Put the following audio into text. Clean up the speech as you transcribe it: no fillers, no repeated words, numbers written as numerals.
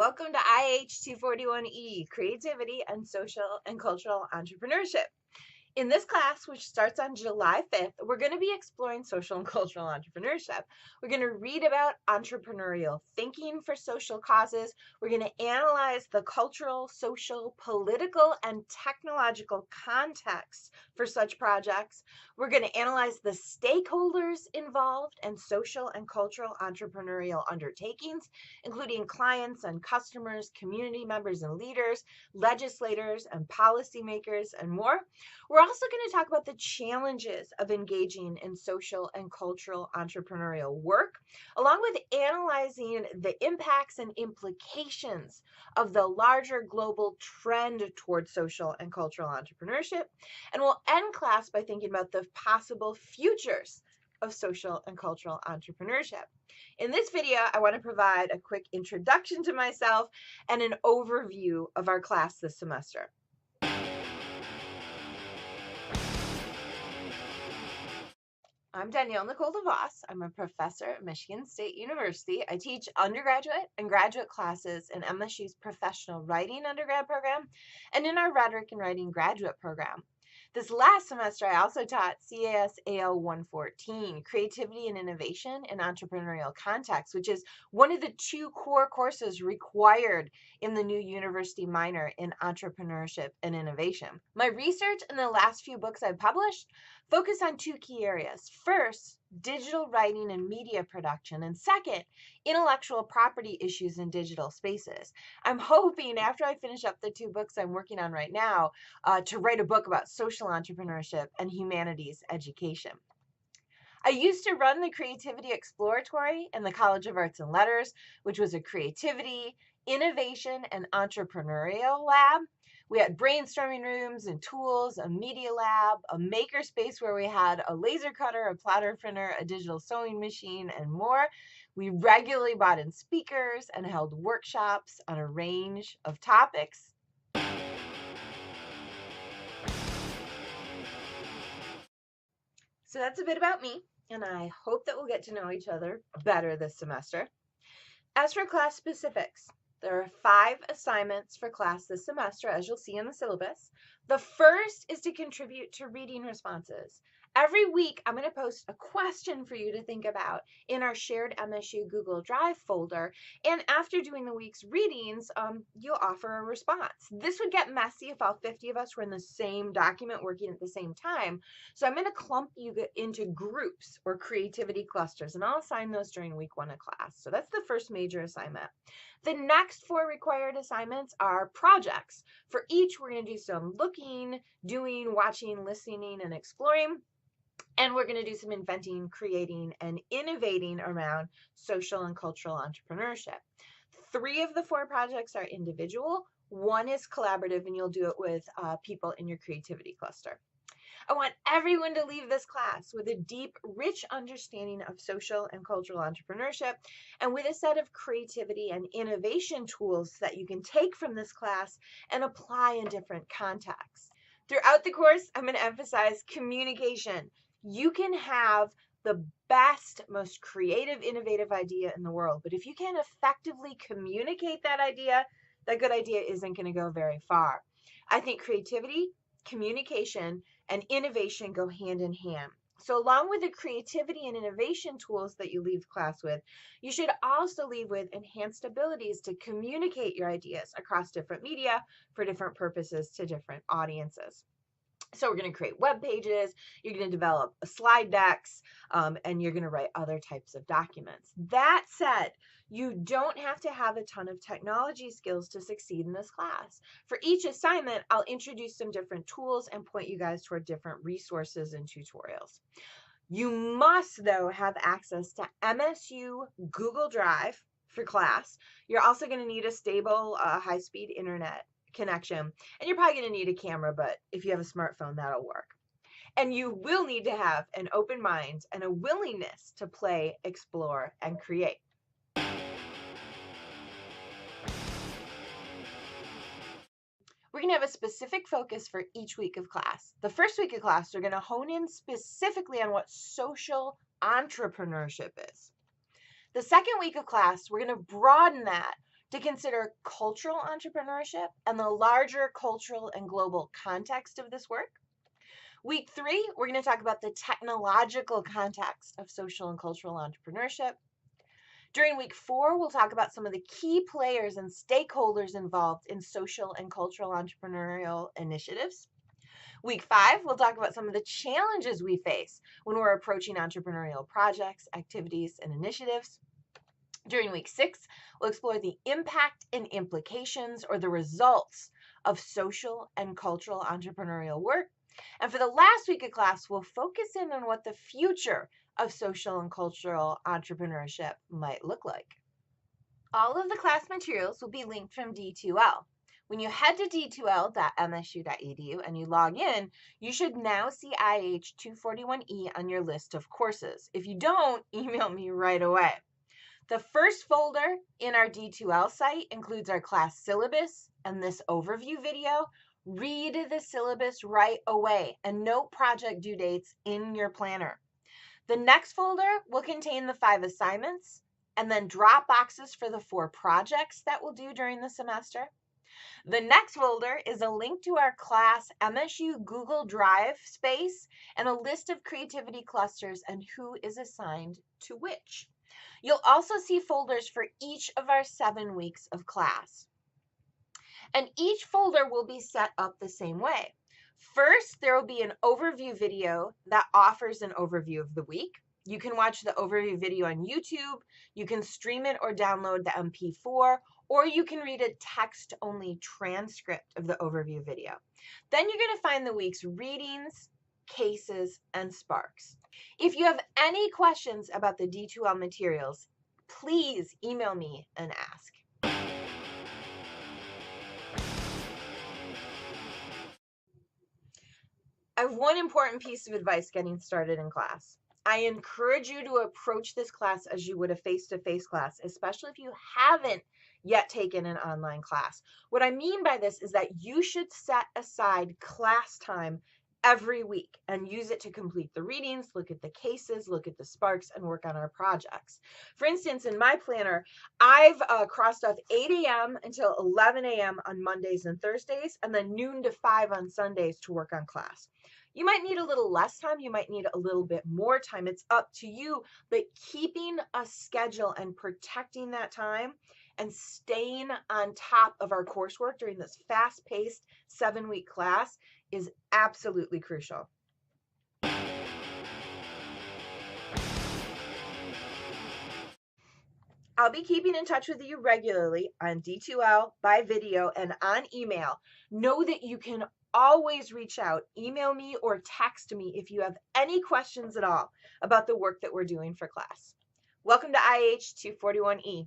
Welcome to IAH 241E, Creativity and Social and Cultural Entrepreneurship. In this class, which starts on July 5th, we're going to be exploring social and cultural entrepreneurship. We're going to read about entrepreneurial thinking for social causes. We're going to analyze the cultural, social, political, and technological context for such projects. We're going to analyze the stakeholders involved in social and cultural entrepreneurial undertakings, including clients and customers, community members and leaders, legislators and policymakers, and more. We're also going to talk about the challenges of engaging in social and cultural entrepreneurial work, along with analyzing the impacts and implications of the larger global trend towards social and cultural entrepreneurship. And we'll end class by thinking about the possible futures of social and cultural entrepreneurship. In this video, I want to provide a quick introduction to myself and an overview of our class this semester. I'm Danielle Nicole DeVoss. I'm a professor at Michigan State University. I teach undergraduate and graduate classes in MSU's professional writing undergrad program and in our rhetoric and writing graduate program. This last semester, I also taught CAS AL 114, Creativity and Innovation in Entrepreneurial Context, which is one of the two core courses required in the new university minor in entrepreneurship and innovation. My research in the last few books I've published focus on two key areas. First, digital writing and media production, and second, intellectual property issues in digital spaces. I'm hoping after I finish up the two books I'm working on right now to write a book about social entrepreneurship and humanities education. I used to run the Creativity Exploratory in the College of Arts and Letters, which was a creativity, innovation, and entrepreneurial lab. We had brainstorming rooms and tools, a media lab, a maker space where we had a laser cutter, a plotter printer, a digital sewing machine, and more. We regularly brought in speakers and held workshops on a range of topics. So that's a bit about me, and I hope that we'll get to know each other better this semester. As for class specifics, there are 5 assignments for class this semester, as you'll see in the syllabus. The first is to contribute to reading responses. Every week, I'm going to post a question for you to think about in our shared MSU Google Drive folder. And after doing the week's readings, you'll offer a response. This would get messy if all 50 of us were in the same document working at the same time. So I'm going to clump you into groups or creativity clusters, and I'll assign those during week 1 of class. So that's the first major assignment. The next 4 required assignments are projects. For each, we're going to do some looking, doing, watching, listening, and exploring. And we're going to do some inventing, creating, and innovating around social and cultural entrepreneurship. 3 of the 4 projects are individual. 1 is collaborative, and you'll do it with people in your creativity cluster. I want everyone to leave this class with a deep, rich understanding of social and cultural entrepreneurship and with a set of creativity and innovation tools that you can take from this class and apply in different contexts. Throughout the course, I'm going to emphasize communication. You can have the best, most creative, innovative idea in the world, but if you can't effectively communicate that idea, that good idea isn't going to go very far. I think creativity, communication, and innovation go hand in hand. So along with the creativity and innovation tools that you leave class with, you should also leave with enhanced abilities to communicate your ideas across different media for different purposes to different audiences. So we're going to create web pages, you're going to develop slide decks, and you're going to write other types of documents. That said, you don't have to have a ton of technology skills to succeed in this class. For each assignment, I'll introduce some different tools and point you guys toward different resources and tutorials. You must, though, have access to MSU Google Drive for class. You're also going to need a stable, high-speed internet connection, and you're probably going to need a camera, but if you have a smartphone, that'll work. And you will need to have an open mind and a willingness to play, explore, and create. We're going to have a specific focus for each week of class. The first week of class, we're going to hone in specifically on what social entrepreneurship is. The second week of class, we're going to broaden that to consider cultural entrepreneurship and the larger cultural and global context of this work. Week 3, we're going to talk about the technological context of social and cultural entrepreneurship. During week 4, we'll talk about some of the key players and stakeholders involved in social and cultural entrepreneurial initiatives. Week 5, we'll talk about some of the challenges we face when we're approaching entrepreneurial projects, activities, and initiatives. During week 6, we'll explore the impact and implications or the results of social and cultural entrepreneurial work. And for the last week of class, we'll focus in on what the future of social and cultural entrepreneurship might look like. All of the class materials will be linked from D2L. When you head to d2l.msu.edu and you log in, you should now see IAH 241E on your list of courses. If you don't, email me right away. The first folder in our D2L site includes our class syllabus and this overview video. Read the syllabus right away and note project due dates in your planner. The next folder will contain the 5 assignments and then drop boxes for the 4 projects that we'll do during the semester. The next folder is a link to our class MSU Google Drive space and a list of creativity clusters and who is assigned to which. You'll also see folders for each of our 7 weeks of class. And each folder will be set up the same way. First, there will be an overview video that offers an overview of the week. You can watch the overview video on YouTube, you can stream it or download the MP4, or you can read a text-only transcript of the overview video. Then you're going to find the week's readings, cases, and sparks. If you have any questions about the D2L materials, please email me and ask. I have one important piece of advice getting started in class. I encourage you to approach this class as you would a face-to-face class, especially if you haven't yet taken an online class. What I mean by this is that you should set aside class time every week and use it to complete the readings, look at the cases, look at the sparks, and work on our projects. For instance, in my planner, I've crossed off 8 a.m. until 11 a.m. on Mondays and Thursdays, and then noon to 5 on Sundays to work on class. You might need a little less time, you might need a little bit more time. It's up to you, but keeping a schedule and protecting that time and staying on top of our coursework during this fast-paced 7-week class is absolutely crucial. I'll be keeping in touch with you regularly on D2L, by video, and on email. Know that you can always reach out, email me or text me if you have any questions at all about the work that we're doing for class. Welcome to IAH 241E.